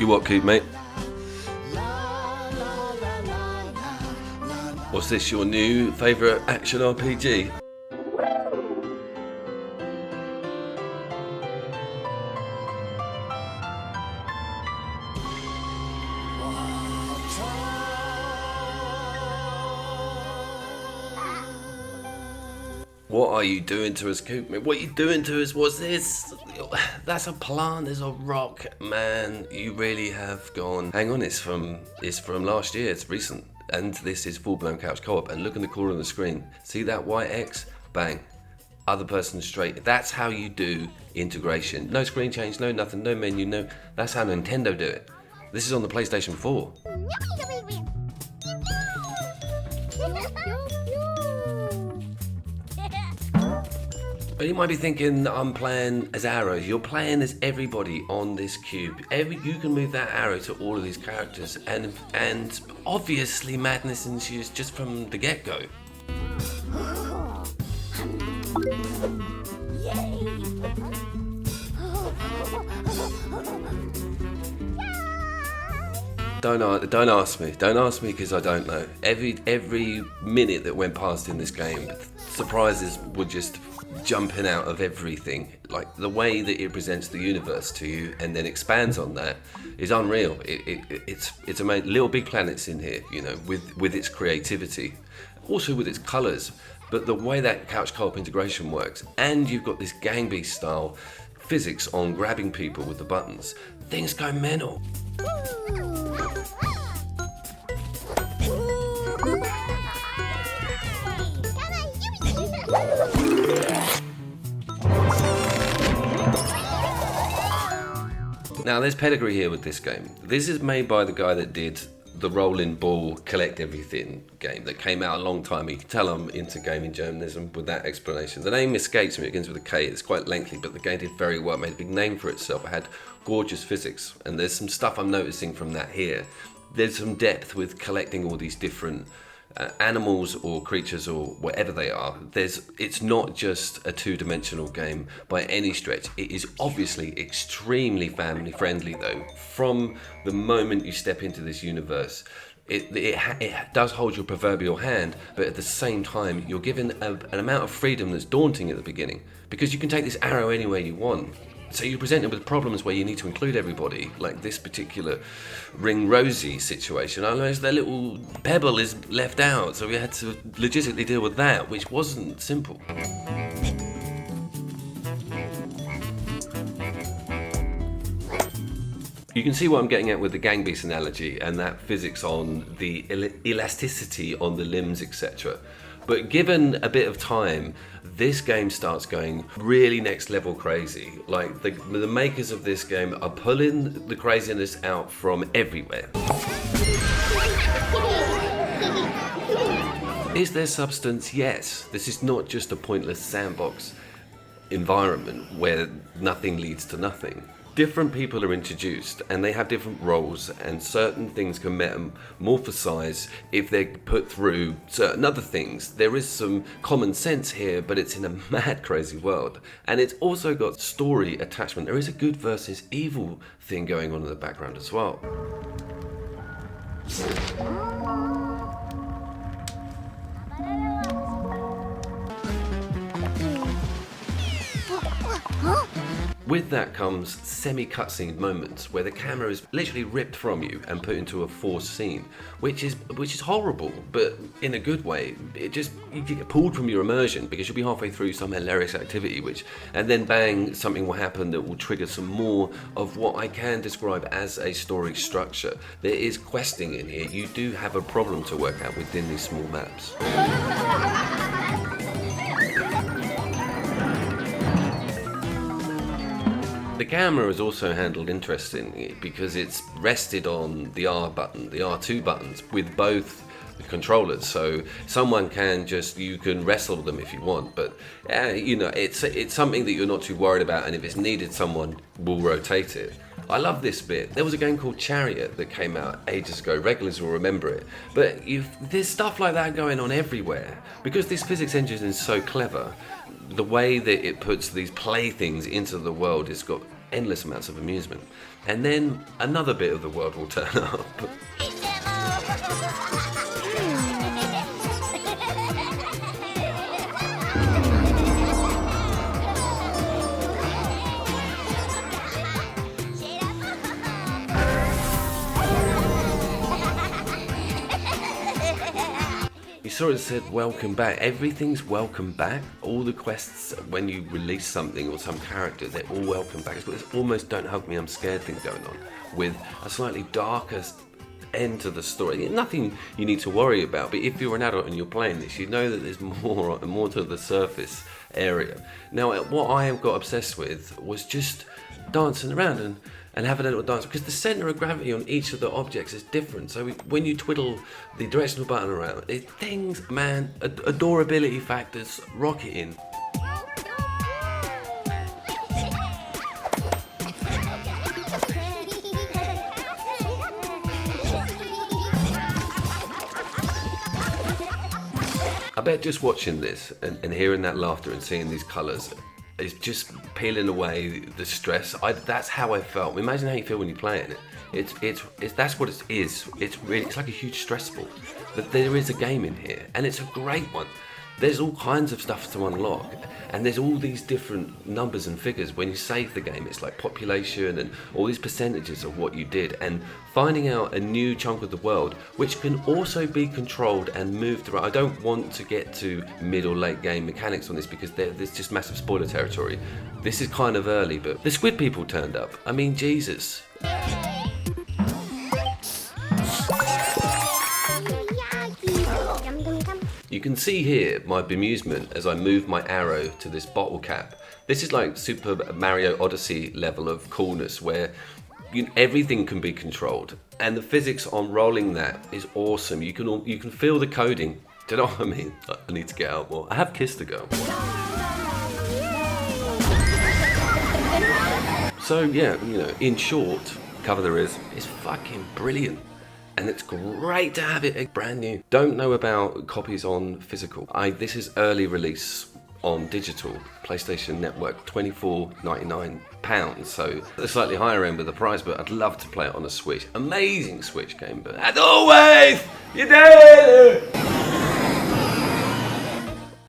You what, Coop, mate? Was this your new favourite action RPG? What are you doing to us, Coop? What are you doing to us? What's this? That's a plant, there's a rock. Man, you really have gone. Hang on, it's from last year, it's recent. And this is full-blown couch co-op. And look in the corner of the screen. See that white X? Bang. Other person straight. That's how you do integration. No screen change, no nothing, no menu, no. That's how Nintendo do it. This is on the PlayStation 4. But you might be thinking that I'm playing as arrows. You're playing as everybody on this cube. You can move that arrow to all of these characters, and obviously madness ensues just from the get-go. Don't ask me. Don't ask me because I don't know. Every minute that went past in this game, surprises were just jumping out of everything. Like the way that it presents the universe to you and then expands on that is unreal. It's amazing. Little Big Planets in here, you know, with its creativity, also with its colours. But the way that couch co-op integration works, and you've got this Gang Beast style physics on grabbing people with the buttons, things go mental. Now there's pedigree here with this game. This is made by the guy that did the rolling ball collect everything game that came out a long time. You can tell I'm into gaming journalism with that explanation. The name escapes me, it begins with a K, it's quite lengthy, but the game did very well, made a big name for itself. It had gorgeous physics, and there's some stuff I'm noticing from that here. There's some depth with collecting all these different animals or creatures or whatever they are. It's not just a two-dimensional game by any stretch. It is obviously extremely family friendly though. From the moment you step into this universe, it does hold your proverbial hand, but at the same time you're given an amount of freedom that's daunting at the beginning, because you can take this arrow anywhere you want. So you're presented with problems where you need to include everybody, like this particular Ring Rosie situation. I noticed their little pebble is left out, so we had to logistically deal with that, which wasn't simple. You can see what I'm getting at with the Gang Beast analogy and that physics on the elasticity on the limbs, etc. But given a bit of time, this game starts going really next level crazy. Like the makers of this game are pulling the craziness out from everywhere. Is there substance? Yes. This is not just a pointless sandbox environment where nothing leads to nothing. Different people are introduced and they have different roles, and certain things can metamorphosize if they're put through certain other things. There is some common sense here, but it's in a mad crazy world, and it's also got story attachment. There is a good versus evil thing going on in the background as well. With that comes semi-cutscene moments where the camera is literally ripped from you and put into a forced scene, which is horrible, but in a good way. You get pulled from your immersion because you'll be halfway through some hilarious activity, and then bang, something will happen that will trigger some more of what I can describe as a story structure. There is questing in here. You do have a problem to work out within these small maps. The camera is also handled interestingly because it's rested on the R button, the R2 buttons with both the controllers. So someone you can wrestle them if you want, but it's something that you're not too worried about, and if it's needed, someone will rotate it. I love this bit. There was a game called Chariot that came out ages ago. Regulars will remember it. But there's stuff like that going on everywhere. Because this physics engine is so clever, the way that it puts these playthings into the world, it's got endless amounts of amusement. And then another bit of the world will turn up. You saw it said welcome back. Everything's welcome back. All the quests, when you release something or some character, they're all welcome back. It's got this almost don't hug me, I'm scared thing going on, with a slightly darker end to the story. Nothing you need to worry about, but if you're an adult and you're playing this, you know that there's more to the surface area. Now, what I got obsessed with was just dancing around and having a little dance, because the centre of gravity on each of the objects is different. So when you twiddle the directional button around, things, man, adorability factors rocketing. I bet just watching this and hearing that laughter and seeing these colours is just peeling away the stress. That's how I felt. Imagine how you feel when you're playing it. It's that's what it is. It's like a huge stress ball. But there is a game in here, and it's a great one. There's all kinds of stuff to unlock, and there's all these different numbers and figures. When you save the game, it's like population and all these percentages of what you did, and finding out a new chunk of the world, which can also be controlled and moved around. I don't want to get to mid or late game mechanics on this, because there's just massive spoiler territory. This is kind of early, but the squid people turned up. I mean, Jesus. You can see here my bemusement as I move my arrow to this bottle cap. This is like Super Mario Odyssey level of coolness, where everything can be controlled, and the physics on rolling that is awesome. You can feel the coding. Do you know what I mean? I need to get out more. I have kissed a girl. So yeah, in short, Cover There Is fucking brilliant. And it's great to have it brand new. Don't know about copies on physical. This is early release on digital, PlayStation Network, £24.99. So a slightly higher end of the price, but I'd love to play it on a Switch. Amazing Switch game, but as always, you did it!